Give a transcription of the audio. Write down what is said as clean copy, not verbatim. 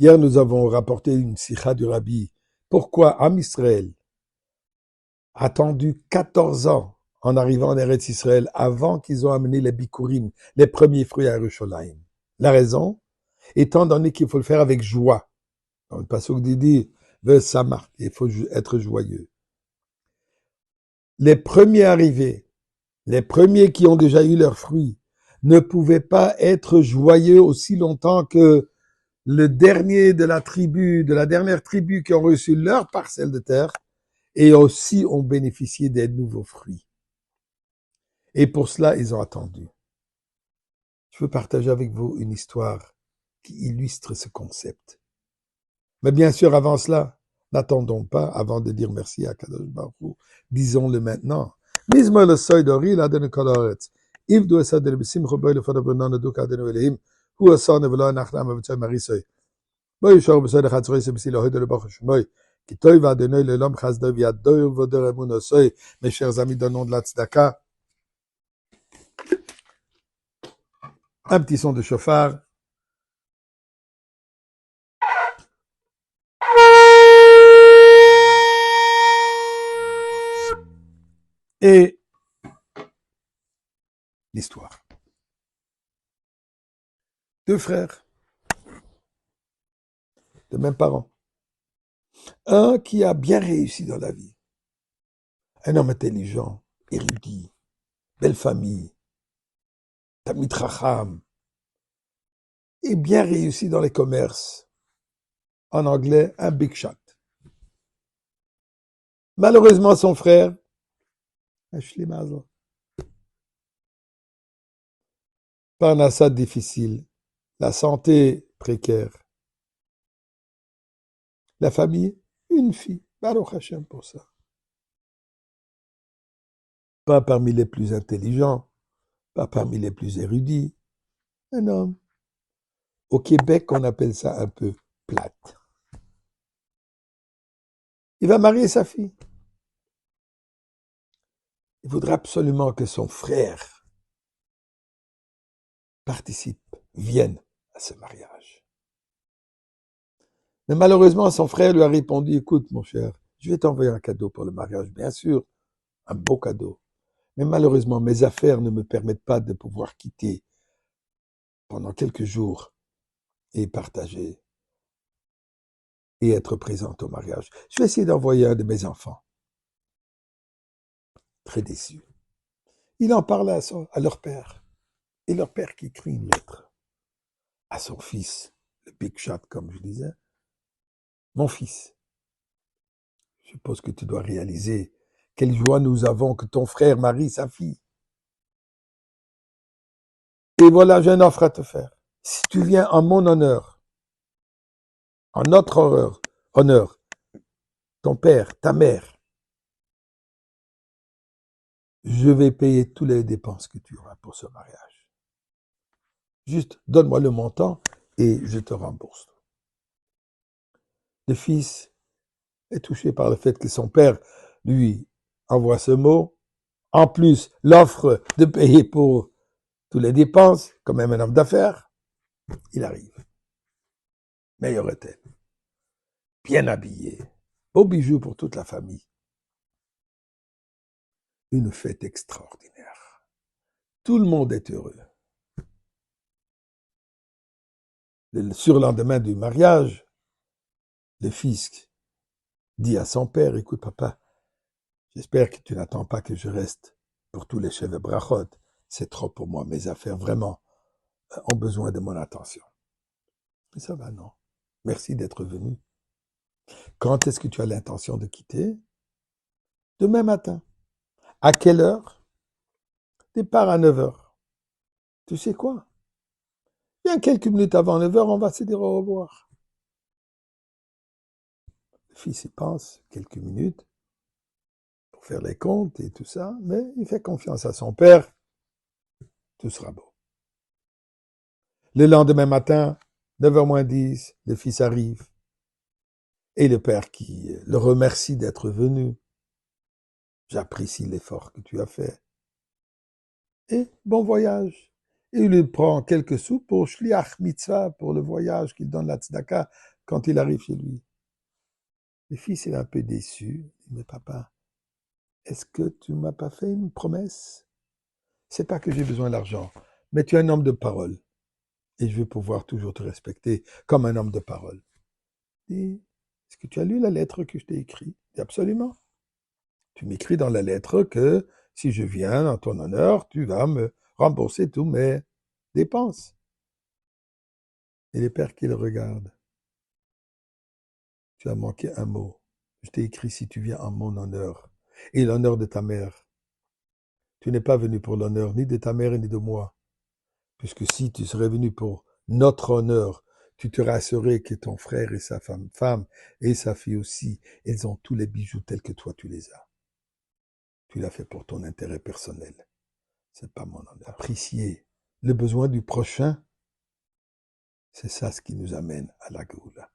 Hier, nous avons rapporté une sikha du Rabbi. Pourquoi Am Israël a attendu 14 ans en arrivant en Eretz Israël avant qu'ils ont amené les bikurim, les premiers fruits à Yerushalayim? La raison, étant donné qu'il faut le faire avec joie. Dans le pasuk dit, Vesamach, il faut être joyeux. Les premiers arrivés, les premiers qui ont déjà eu leurs fruits, ne pouvaient pas être joyeux aussi longtemps que le dernier de la dernière tribu qui ont reçu leur parcelle de terre et aussi ont bénéficié des nouveaux fruits. Et pour cela, ils ont attendu. Je veux partager avec vous une histoire qui illustre ce concept. Mais bien sûr, avant cela, n'attendons pas avant de dire merci à Kadosh Baruch Hu. Disons-le maintenant. Mizmor le soy d'ori l'adon kol haaretz. Ivdu esad el besimcha boy le fadav benon aduk adenu elehim. Hu asar nevelo nachlam avtzoy marisoy. Boy yishor besod echatzoy se besi lohoy de le baruch shmoy. Ki toy va adonai le'olam chasdav yadoy uvoder emun osoy. Mes chers amis, donnons de la tzedaka. Un petit son de chauffard. Et l'histoire. Deux frères, de mêmes parents. Un qui a bien réussi dans la vie. Un homme intelligent, érudit, belle famille, Tamid Chacham, et bien réussi dans les commerces. En anglais, un big shot. Malheureusement, son frère, Parnassat difficile, la santé précaire, la famille, une fille, Baruch Hashem pour ça. Pas parmi les plus intelligents, pas parmi les plus érudits, un homme. Au Québec, on appelle ça un peu plate. Il va marier sa fille. Il voudrait absolument que son frère participe, vienne à ce mariage. Mais malheureusement, son frère lui a répondu, écoute mon cher, je vais t'envoyer un cadeau pour le mariage, bien sûr, un beau cadeau. Mais malheureusement, mes affaires ne me permettent pas de pouvoir quitter pendant quelques jours et partager et être présente au mariage. Je vais essayer d'envoyer un de mes enfants. Très déçu. Il en parle à leur père. Et leur père qui écrit une lettre à son fils, le big shot, comme je disais. Mon fils, je suppose que tu dois réaliser quelle joie nous avons que ton frère marie sa fille. Et voilà, j'ai une offre à te faire. Si tu viens en mon honneur, en notre honneur, ton père, ta mère, je vais payer toutes les dépenses que tu auras pour ce mariage. Juste donne-moi le montant et je te rembourse. Le fils est touché par le fait que son père lui envoie ce mot. En plus, l'offre de payer pour toutes les dépenses, comme même un homme d'affaires, il arrive. Meilleur hôtel, bien habillé, beaux bijoux pour toute la famille. Une fête extraordinaire. Tout le monde est heureux. Le surlendemain du mariage, le fils dit à son père, écoute papa, j'espère que tu n'attends pas que je reste pour tous les chefs de brachot. C'est trop pour moi, mes affaires vraiment ont besoin de mon attention. Mais ça va, non. Merci d'être venu. Quand est-ce que tu as l'intention de quitter? Demain matin. À quelle heure? Départ à 9 heures. Tu sais quoi? Bien quelques minutes avant 9 heures, on va se dire au revoir. Le fils y pense quelques minutes pour faire les comptes et tout ça, mais il fait confiance à son père. Tout sera beau. Le lendemain matin, 9h moins 10, le fils arrive. Et le père qui le remercie d'être venu. J'apprécie l'effort que tu as fait. Et bon voyage. Et il lui prend quelques sous pour Shliach Mitzvah, pour le voyage qu'il donne la tzedaka quand il arrive chez lui. Le fils, il est un peu déçu. Il dit, mais papa, est-ce que tu ne m'as pas fait une promesse? C'est pas que j'ai besoin d'argent, mais tu es un homme de parole. Et je veux pouvoir toujours te respecter comme un homme de parole. Il dit, est-ce que tu as lu la lettre que je t'ai écrite? Il dit, absolument. Tu m'écris dans la lettre que si je viens en ton honneur, tu vas me rembourser tous mes dépenses. Et les pères qui le regardent. Tu as manqué un mot. Je t'ai écrit si tu viens en mon honneur et l'honneur de ta mère. Tu n'es pas venu pour l'honneur ni de ta mère ni de moi. Puisque si tu serais venu pour notre honneur, tu te rassurais que ton frère et sa femme et sa fille aussi, elles ont tous les bijoux tels que toi tu les as. Tu l'as fait pour ton intérêt personnel. C'est pas mon honneur. Apprécier le besoin du prochain, c'est ça ce qui nous amène à la Géoula.